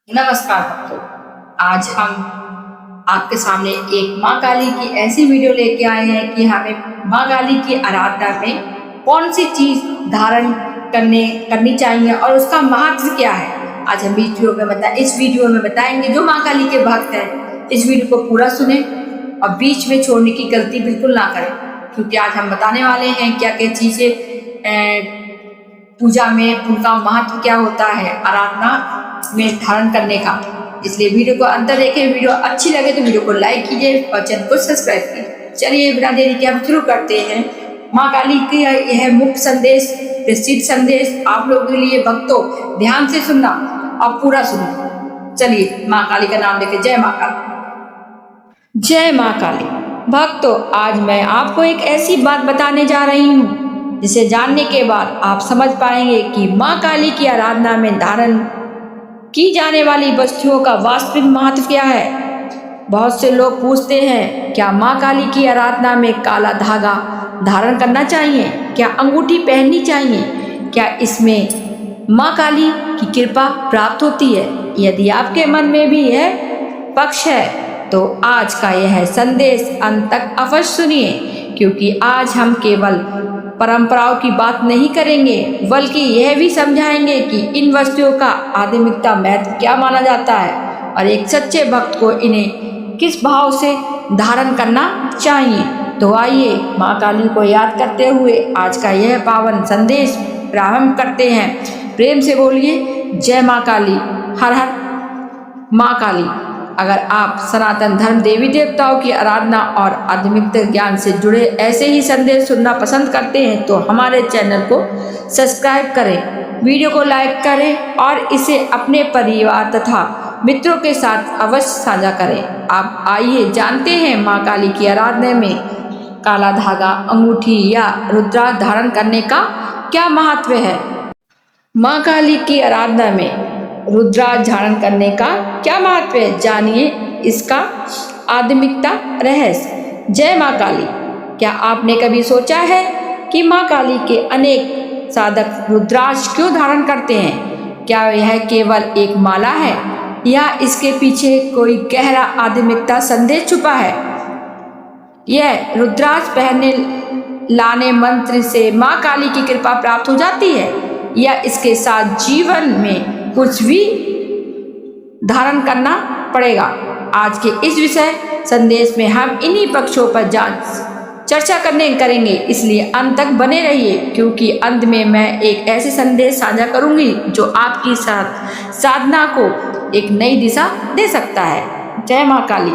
नमस्कार भक्तों। आज हम आपके सामने एक माँ काली की ऐसी वीडियो लेके आए हैं कि हमें माँ काली की आराधना में कौन सी चीज धारण करनी चाहिए और उसका महत्व क्या है। आज हम इस वीडियो में बताएंगे। जो माँ काली के भक्त हैं इस वीडियो को पूरा सुने और बीच में छोड़ने की गलती बिल्कुल ना करें, क्योंकि आज हम बताने वाले हैं क्या क्या चीजें पूजा में उनका महत्व क्या होता है, आराधना में धारण करने का। इसलिए वीडियो को अंत देखें। वीडियो अच्छी लगे तो वीडियो को लाइक कीजिए और चैनल को सब्सक्राइब कीजिए। चलिए बिना देरी के हम शुरू करते हैं। माँ काली की यह मुख्य संदेश, प्रसिद्ध संदेश आप लोगों के लिए भक्तों ध्यान से सुनना और पूरा सुनो। चलिए माँ काली का नाम लेके जय माँ काली। जय माँ काली। भक्तों, आज मैं आपको एक ऐसी बात बताने जा रही हूँ जिसे जानने के बाद आप समझ पाएंगे कि माँ काली की आराधना में धारण की जाने वाली वस्तुओं का वास्तविक महत्व क्या है। बहुत से लोग पूछते हैं, क्या माँ काली की आराधना में काला धागा धारण करना चाहिए, क्या अंगूठी पहननी चाहिए, क्या इसमें माँ काली की कृपा प्राप्त होती है। यदि आपके मन में भी यह पक्ष है तो आज का यह संदेश अंत तक अवश्य सुनिए, क्योंकि आज हम केवल परंपराओं की बात नहीं करेंगे बल्कि यह भी समझाएंगे कि इन वस्तुओं का आध्यात्मिकता महत्व क्या माना जाता है और एक सच्चे भक्त को इन्हें किस भाव से धारण करना चाहिए। तो आइए माँ काली को याद करते हुए आज का यह पावन संदेश प्रारंभ करते हैं। प्रेम से बोलिए जय माँ काली। हर हर माँ काली। अगर आप सनातन धर्म देवी देवताओं की आराधना और आध्यात्मिक ज्ञान से जुड़े ऐसे ही संदेश सुनना पसंद करते हैं तो हमारे चैनल को सब्सक्राइब करें, वीडियो को लाइक करें और इसे अपने परिवार तथा मित्रों के साथ अवश्य साझा करें। आप आइए जानते हैं माँ काली की आराधना में काला धागा, अंगूठी या रुद्राक्ष धारण करने का क्या महत्व है। माँ काली की आराधना में रुद्राक्ष धारण करने का क्या महत्व है, जानिए इसका आध्यात्मिकता रहस्य। जय माँ काली। क्या आपने कभी सोचा है कि माँ काली के अनेक साधक रुद्राक्ष क्यों धारण करते हैं? क्या यह केवल एक माला है या इसके पीछे कोई गहरा आध्यात्मिकता संदेश छुपा है? यह रुद्राक्ष पहनने लाने मंत्र से माँ काली की कृपा प्राप्त हो जाती है या इसके साथ जीवन में कुछ भी धारण करना पड़ेगा? आज के इस विषय संदेश में हम इन्हीं पक्षों पर चर्चा करेंगे, इसलिए अंत तक बने रहिए, क्योंकि अंत में मैं एक ऐसे संदेश साझा करूंगी जो आपकी साधना को एक नई दिशा दे सकता है। जय माँ काली।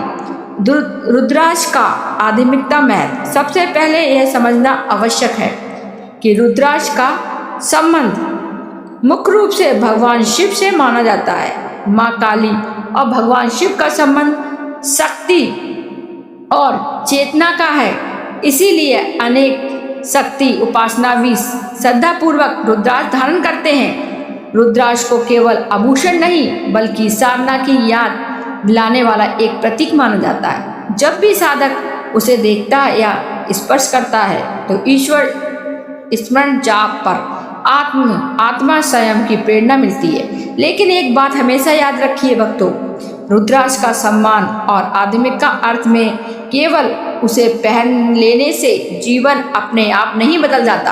रुद्राक्ष का आध्यात्मिकता महत्व। सबसे पहले यह समझना आवश्यक है कि रुद्राक्ष का संबंध मुख्य रूप से भगवान शिव से माना जाता है। माँ काली और भगवान शिव का संबंध शक्ति और चेतना का है, इसीलिए अनेक शक्ति उपासना भी श्रद्धा पूर्वक रुद्राक्ष धारण करते हैं। रुद्राक्ष को केवल आभूषण नहीं बल्कि साधना की याद दिलाने वाला एक प्रतीक माना जाता है। जब भी साधक उसे देखता है या स्पर्श करता है तो ईश्वर स्मरण जाप पर आत्मा स्वयं की प्रेरणा मिलती है। लेकिन एक बात हमेशा याद रखिए भक्तों, रुद्राक्ष का सम्मान और आध्यात्मिक का अर्थ में केवल उसे पहन लेने से जीवन अपने आप नहीं बदल जाता।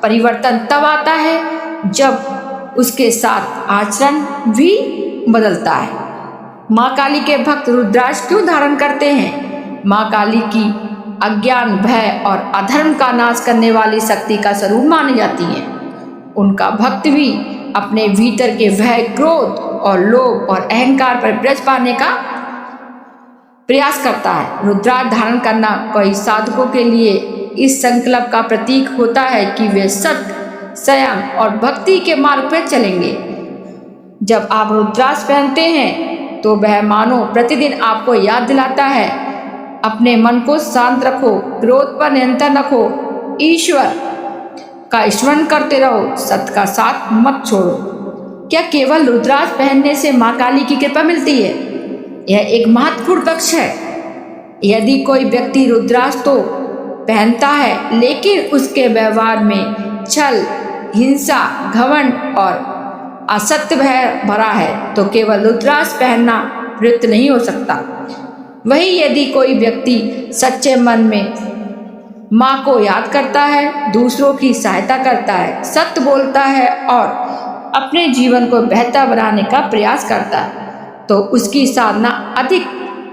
परिवर्तन तब आता है जब उसके साथ आचरण भी बदलता है। माँ काली के भक्त रुद्राक्ष क्यों धारण करते हैं? माँ काली की अज्ञान, भय और अधर्म का नाश करने वाली शक्ति का स्वरूप मानी जाती है। उनका भक्त भी अपने भीतर के भय, क्रोध और लोभ और अहंकार पर विजय पाने का प्रयास करता है। रुद्राक्ष धारण करना कई साधकों के लिए इस संकल्प का प्रतीक होता है कि वे सत्य, संयम और भक्ति के मार्ग पर चलेंगे। जब आप रुद्राक्ष पहनते हैं तो वह मानो प्रतिदिन आपको याद दिलाता है, अपने मन को शांत रखो, क्रोध पर नियंत्रण रखो, ईश्वर का स्मरण करते रहो, सत्य का साथ मत छोड़ो। क्या केवल रुद्राक्ष पहनने से माँ काली की कृपा मिलती है? यह एक महत्वपूर्ण पक्ष है। यदि कोई व्यक्ति रुद्राक्ष तो पहनता है लेकिन उसके व्यवहार में छल, हिंसा, घमंड और असत्य भरा है तो केवल रुद्राक्ष पहनना प्रयुक्त नहीं हो सकता। वही यदि कोई व्यक्ति सच्चे मन में माँ को याद करता है, दूसरों की सहायता करता है, सत्य बोलता है और अपने जीवन को बेहतर बनाने का प्रयास करता है तो उसकी साधना अधिक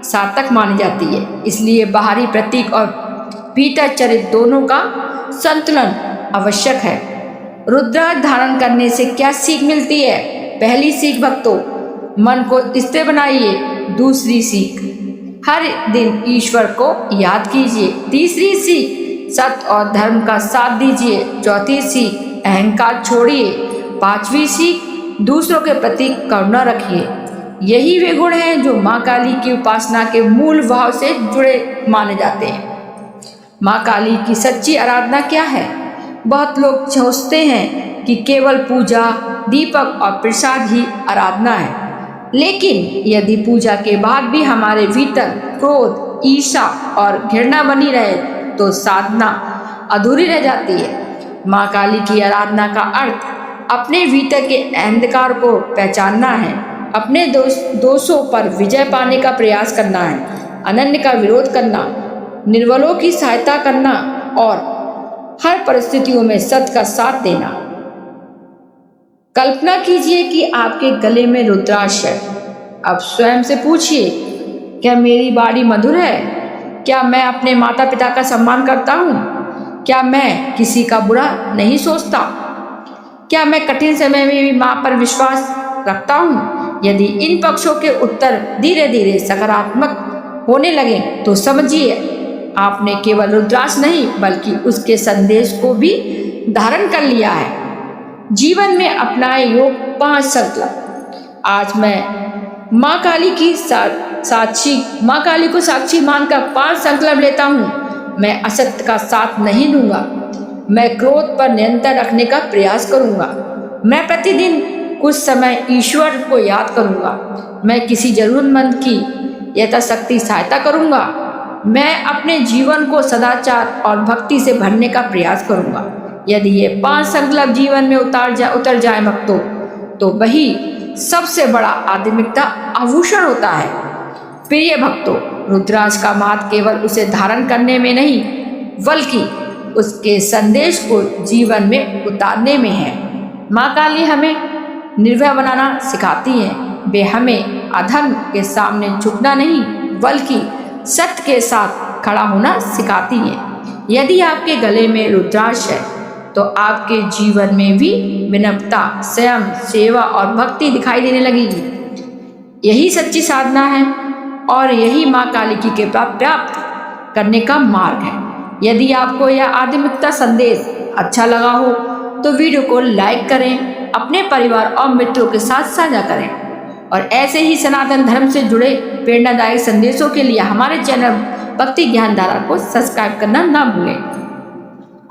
सार्थक मानी जाती है। इसलिए बाहरी प्रतीक और भीतर चरित्र दोनों का संतुलन आवश्यक है। रुद्राक्ष धारण करने से क्या सीख मिलती है? पहली सीख भक्तों, मन को स्थिर बनाइए। दूसरी सीख, हर दिन ईश्वर को याद कीजिए। तीसरी सीख, सत्य और धर्म का साथ दीजिए। चौथी सीख, अहंकार छोड़िए। पांचवी सीख, दूसरों के प्रति करुणा रखिए। यही वे गुण हैं जो माँ काली की उपासना के मूल भाव से जुड़े माने जाते हैं। माँ काली की सच्ची आराधना क्या है? बहुत लोग सोचते हैं कि केवल पूजा, दीपक और प्रसाद ही आराधना है, लेकिन यदि पूजा के बाद भी हमारे भीतर क्रोध, ईर्ष्या और घृणा बनी रहे तो साधना अधूरी रह जाती है। माँ काली की आराधना का अर्थ अपने भीतर के अंधकार को पहचानना है, अपने दोषों पर विजय पाने का प्रयास करना है, अनन्य का विरोध करना, निर्बलों की सहायता करना और हर परिस्थितियों में सत्य का साथ देना। कल्पना कीजिए कि आपके गले में रुद्राक्ष है। अब स्वयं से पूछिए, क्या मेरी वाणी मधुर है? क्या मैं अपने माता पिता का सम्मान करता हूँ? क्या मैं किसी का बुरा नहीं सोचता? क्या मैं कठिन समय में भी माँ पर विश्वास रखता हूँ? यदि इन पक्षों के उत्तर धीरे धीरे सकारात्मक होने लगे तो समझिए आपने केवल रुद्राक्ष नहीं बल्कि उसके संदेश को भी धारण कर लिया है। जीवन में अपनाए योग 5 संकल्प। आज मैं माँ काली को साक्षी मानकर 5 संकल्प लेता हूँ। मैं असत्य का साथ नहीं दूंगा। मैं क्रोध पर नियंत्रण रखने का प्रयास करूंगा। मैं प्रतिदिन कुछ समय ईश्वर को याद करूंगा। मैं किसी जरूरतमंद की यथाशक्ति सहायता करूंगा। मैं अपने जीवन को सदाचार और भक्ति से भरने का प्रयास करूंगा। यदि ये 5 संकल्प जीवन में उतर जाए भक्तों, तो वही सबसे बड़ा आध्यात्मिकता आभूषण होता है। प्रिय भक्तों, रुद्राक्ष का महत्व केवल उसे धारण करने में नहीं बल्कि उसके संदेश को जीवन में उतारने में है। माँ काली हमें निर्भय बनाना सिखाती है। वे हमें अधर्म के सामने झुकना नहीं बल्कि सत्य के साथ खड़ा होना सिखाती है। यदि आपके गले में रुद्राक्ष है तो आपके जीवन में भी विनम्रता, संयम, सेवा और भक्ति दिखाई देने लगेगी। यही सच्ची साधना है और यही माँ काली की कृपा प्राप्त करने का मार्ग है। यदि आपको यह आध्यात्मिकता संदेश अच्छा लगा हो तो वीडियो को लाइक करें, अपने परिवार और मित्रों के साथ साझा करें और ऐसे ही सनातन धर्म से जुड़े प्रेरणादायक संदेशों के लिए हमारे चैनल भक्ति ज्ञान धारा को सब्सक्राइब करना ना भूलें।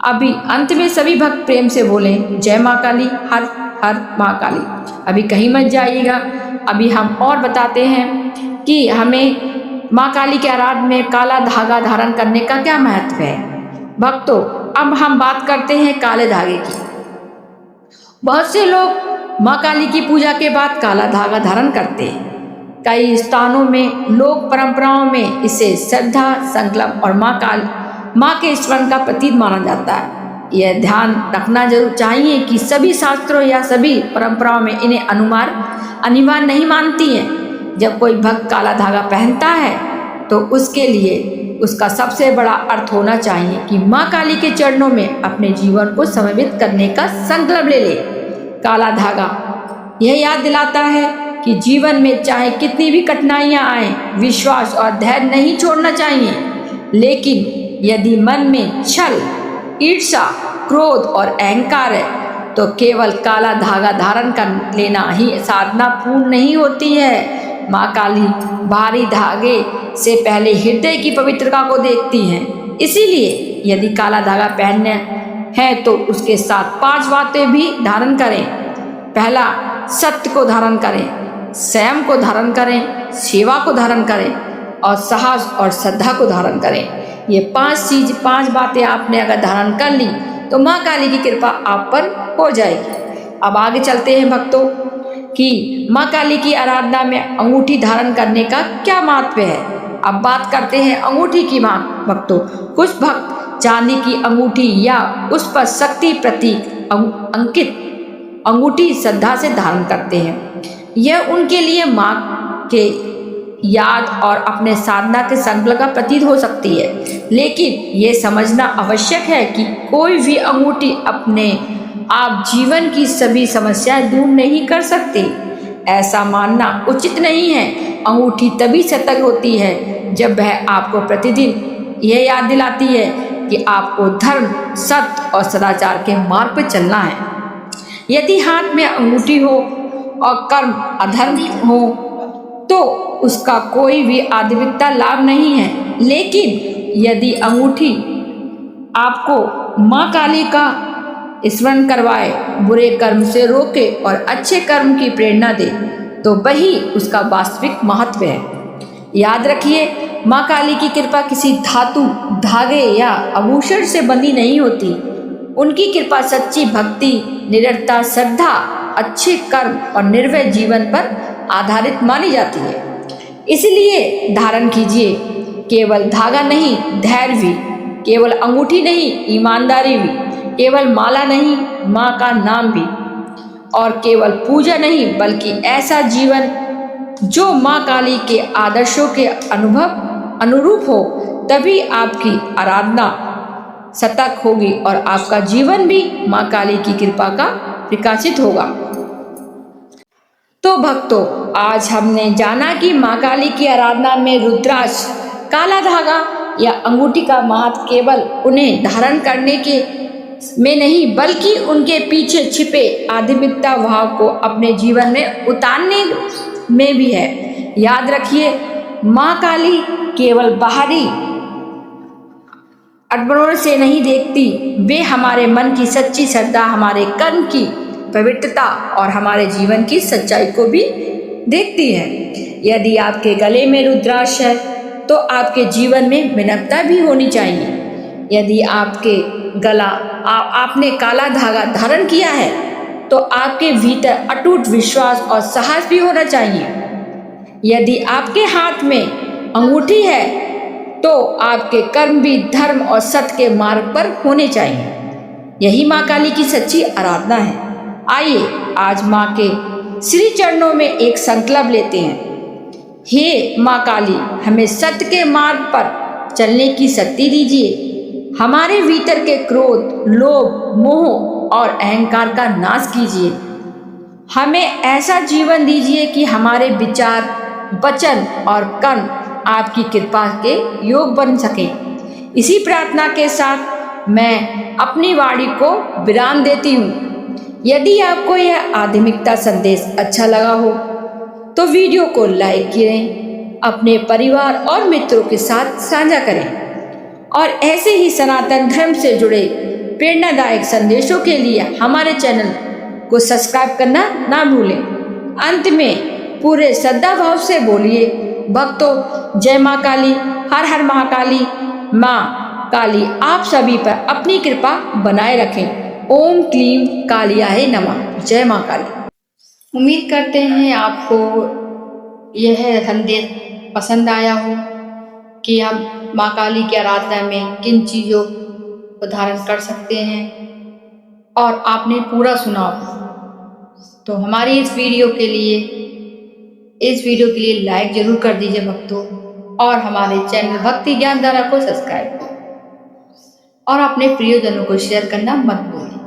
अभी अंत में सभी भक्त प्रेम से बोलें, जय माँ काली, हर हर माँ काली। अभी कहीं मत जाइएगा, अभी हम और बताते हैं कि हमें माँ काली के आराधना में काला धागा धारण करने का क्या महत्व है। भक्तों, अब हम बात करते हैं काले धागे की। बहुत से लोग माँ काली की पूजा के बाद काला धागा धारण करते हैं। कई स्थानों में लोक परंपराओं में इसे श्रद्धा, संकल्प और माँ के स्मरण का प्रतीक माना जाता है। यह ध्यान रखना जरूर चाहिए कि सभी शास्त्रों या सभी परंपराओं में इन्हें अनिवार्य नहीं मानती हैं। जब कोई भक्त काला धागा पहनता है तो उसके लिए उसका सबसे बड़ा अर्थ होना चाहिए कि माँ काली के चरणों में अपने जीवन को समर्पित करने का संकल्प ले ले। काला धागा यह याद दिलाता है कि जीवन में चाहे कितनी भी कठिनाइयां आए, विश्वास और धैर्य नहीं छोड़ना चाहिए। लेकिन यदि मन में छल, ईर्ष्या, क्रोध और अहंकार है तो केवल काला धागा धारण कर लेना ही साधना पूर्ण नहीं होती है। माँ काली बाहरी धागे से पहले हृदय की पवित्रता को देखती हैं। इसीलिए यदि काला धागा पहनना है तो उसके साथ 5 बातें भी धारण करें। पहला, सत्य को धारण करें, संयम को धारण करें, सेवा को धारण करें और साहस और श्रद्धा को धारण करें। ये 5 बातें आपने अगर धारण कर ली तो माँ काली की कृपा आप पर हो जाएगी। अब आगे चलते हैं भक्तों। कि माँ काली की आराधना में अंगूठी धारण करने का क्या महत्व है। अब बात करते हैं अंगूठी की भक्तों। कुछ भक्त चांदी की अंगूठी या उस पर शक्ति प्रतीक अंकित अंगूठी श्रद्धा से धारण करते हैं। यह उनके लिए माँ के याद और अपने साधना के संकल्प का प्रतीक हो सकती है, लेकिन ये समझना आवश्यक है कि कोई भी अंगूठी अपने आप जीवन की सभी समस्याएं दूर नहीं कर सकती। ऐसा मानना उचित नहीं है। अंगूठी तभी सतर्क होती है जब वह आपको प्रतिदिन यह याद दिलाती है कि आपको धर्म, सत्य और सदाचार के मार्ग पर चलना है। यदि हाथ में अंगूठी हो और कर्म अधर्म हो तो उसका कोई भी आध्यात्मिकता लाभ नहीं है, लेकिन यदि अंगूठी आपको माँ काली का स्मरण करवाए, बुरे कर्म से रोके और अच्छे कर्म की प्रेरणा दे, तो वही उसका वास्तविक महत्व है। याद रखिए, माँ काली की कृपा किसी धातु, धागे या आभूषण से बंधी नहीं होती। उनकी कृपा सच्ची भक्ति, निरंतर श्रद्धा, अच्छे कर्म और निर्भय जीवन पर आधारित मानी जाती है। इसलिए धारण कीजिए, केवल धागा नहीं, धैर्य भी, केवल अंगूठी नहीं, ईमानदारी भी, केवल माला नहीं, माँ का नाम भी, और केवल पूजा नहीं बल्कि ऐसा जीवन जो माँ काली के आदर्शों के अनुरूप हो। तभी आपकी आराधना सतत होगी और आपका जीवन भी माँ काली की कृपा का प्रकाशित होगा। तो भक्तों, आज हमने जाना कि माँ काली की आराधना में रुद्राक्ष, काला धागा या अंगूठी का महत्व केवल उन्हें धारण करने के में नहीं बल्कि उनके पीछे छिपे आध्यात्मिकता भाव को अपने जीवन में उतारने में भी है। याद रखिए, माँ काली केवल बाहरी आडंबरों से नहीं देखती, वे हमारे मन की सच्ची श्रद्धा, हमारे कर्म की पवित्रता और हमारे जीवन की सच्चाई को भी देखती है। यदि आपके गले में रुद्राक्ष है तो आपके जीवन में विनम्रता भी होनी चाहिए। यदि आपके आपने काला धागा धारण किया है तो आपके भीतर अटूट विश्वास और साहस भी होना चाहिए। यदि आपके हाथ में अंगूठी है तो आपके कर्म भी धर्म और सत्य के मार्ग पर होने चाहिए। यही माँ काली की सच्ची आराधना है। आइए आज माँ के श्री चरणों में एक संकल्प लेते हैं। हे माँ काली, हमें सत्य के मार्ग पर चलने की शक्ति दीजिए। हमारे भीतर के क्रोध, लोभ, मोह और अहंकार का नाश कीजिए। हमें ऐसा जीवन दीजिए कि हमारे विचार, वचन और कर्म आपकी कृपा के योग बन सकें। इसी प्रार्थना के साथ मैं अपनी वाणी को विराम देती हूँ। यदि आपको यह आध्यात्मिकता संदेश अच्छा लगा हो तो वीडियो को लाइक करें, अपने परिवार और मित्रों के साथ साझा करें और ऐसे ही सनातन धर्म से जुड़े प्रेरणादायक संदेशों के लिए हमारे चैनल को सब्सक्राइब करना ना भूलें। अंत में पूरे श्रद्धा भाव से बोलिए, भक्तों, जय माँ काली, हर हर महाकाली। माँ काली आप सभी पर अपनी कृपा बनाए रखें। ओम क्लीम कालियाय नमः। जय माँ काली। उम्मीद करते हैं आपको यह संदेश पसंद आया हो कि हम माँ काली की आराधना में किन चीज़ों को धारण कर सकते हैं और आपने पूरा सुना हो। तो हमारी इस वीडियो के लिए लाइक जरूर कर दीजिए भक्तों, और हमारे चैनल भक्ति ज्ञान धारा को सब्सक्राइब करें और अपने प्रियजनों को शेयर करना मत भूलें।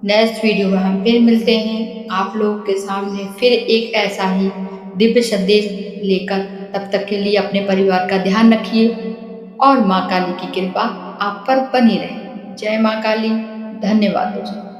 नेक्स्ट वीडियो में हम फिर मिलते हैं आप लोगों के सामने, फिर एक ऐसा ही दिव्य संदेश लेकर। तब तक के लिए अपने परिवार का ध्यान रखिए और माँ काली की कृपा आप पर बनी रहे। जय माँ काली। धन्यवाद।